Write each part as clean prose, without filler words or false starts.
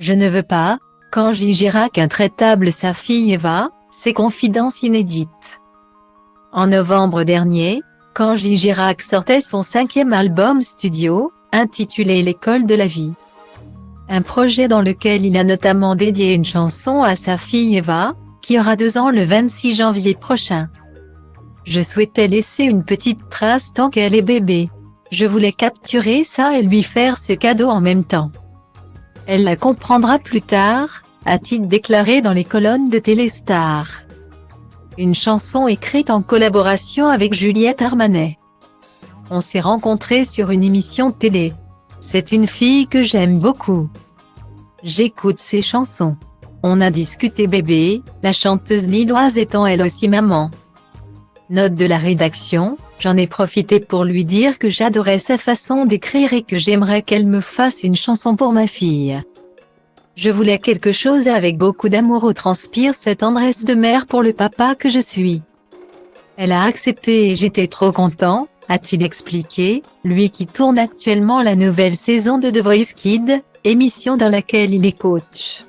Je ne veux pas, quand J. Girac intraitable sa fille Eva, ses confidences inédites. En novembre dernier, quand J. Girac sortait son 5e album studio, intitulé L'école de la vie. Un projet dans lequel il a notamment dédié une chanson à sa fille Eva, qui aura 2 ans le 26 janvier prochain. Je souhaitais laisser une petite trace tant qu'elle est bébé. Je voulais capturer ça et lui faire ce cadeau en même temps. Elle la comprendra plus tard, a-t-il déclaré dans les colonnes de Téléstar. Une chanson écrite en collaboration avec Juliette Armanet. On s'est rencontrés sur une émission télé. C'est une fille que j'aime beaucoup. J'écoute ses chansons. On a discuté bébé, la chanteuse lilloise étant elle aussi maman. Note de la rédaction, j'en ai profité pour lui dire que j'adorais sa façon d'écrire et que j'aimerais qu'elle me fasse une chanson pour ma fille. Je voulais quelque chose avec beaucoup d'amour où transpire cette tendresse de mère pour le papa que je suis. Elle a accepté et j'étais trop content, a-t-il expliqué, lui qui tourne actuellement la nouvelle saison de The Voice Kids, émission dans laquelle il est coach.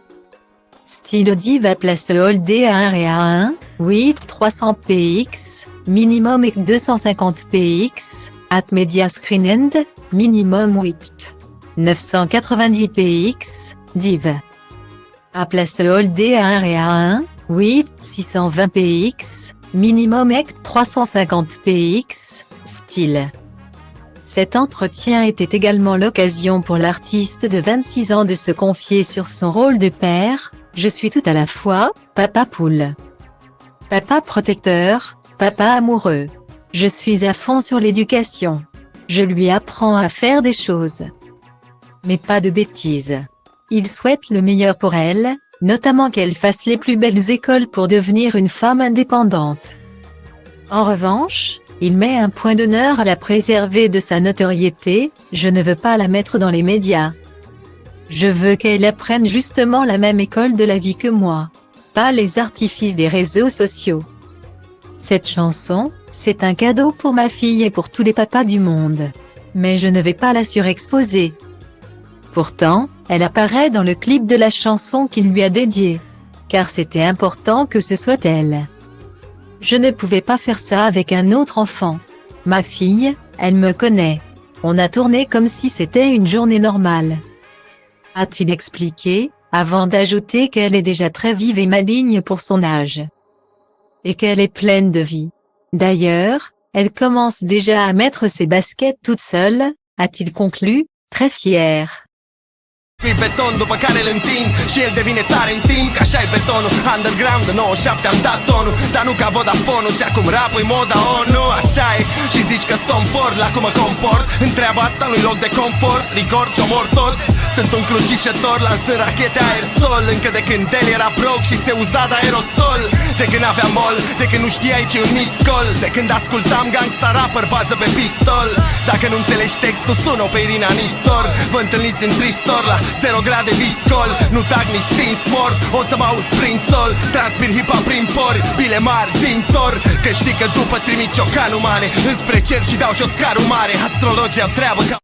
Style Diva place Holdé à 1 et à 1, 8 300 px, minimum et 250 px, at Media Screen End, minimum 8 990 px, div. À place Holdé à 1 et à 1, 8 620 px, minimum et 350 px, style. Cet entretien était également l'occasion pour l'artiste de 26 ans de se confier sur son rôle de père. Je suis tout à la fois, papa poule. Papa protecteur, papa amoureux. Je suis à fond sur l'éducation. Je lui apprends à faire des choses. Mais pas de bêtises. Il souhaite le meilleur pour elle, notamment qu'elle fasse les plus belles écoles pour devenir une femme indépendante. En revanche, il met un point d'honneur à la préserver de sa notoriété, je ne veux pas la mettre dans les médias. Je veux qu'elle apprenne justement la même école de la vie que moi, pas les artifices des réseaux sociaux. Cette chanson, c'est un cadeau pour ma fille et pour tous les papas du monde. Mais je ne vais pas la surexposer. Pourtant, elle apparaît dans le clip de la chanson qu'il lui a dédiée. Car c'était important que ce soit elle. Je ne pouvais pas faire ça avec un autre enfant. Ma fille, elle me connaît. On a tourné comme si c'était une journée normale. A-t-il expliqué, avant d'ajouter qu'elle est déjà très vive et maligne pour son âge. Et qu'elle est pleine de vie. D'ailleurs, elle commence déjà à mettre ses baskets toute seule, a-t-il conclu, très fier. Pe beton după care îl întind și el devine tare în timp. Că așa-i betonul, underground de 97 am dat tonul. Dar nu ca Vodafone-ul și acum rap-ul moda ONU. Așa e, și zici că stom fort la cum mă comport. Întreaba asta nu-i loc de confort, record și omor tot. Sunt un crucișător, lansând rachete aerosol. Încă de când el era broke și se uza de aerosol. De când aveam mol, de când nu știai ce-i un miscol. De când ascultam gangsta rapper bază pe pistol. Dacă nu înțelegi textul, sună pe Irina Nistor. Vă întâlniți în Tristor la 0 grade viscol. Nu tag nici stins mort, o să mă auzi prin sol. Transpir hip-hop prin pori, bile mari, zintor. Că știi că după trimit ciocanul mare înspre cer și dau și o scarul mare. Astrologia treabă ca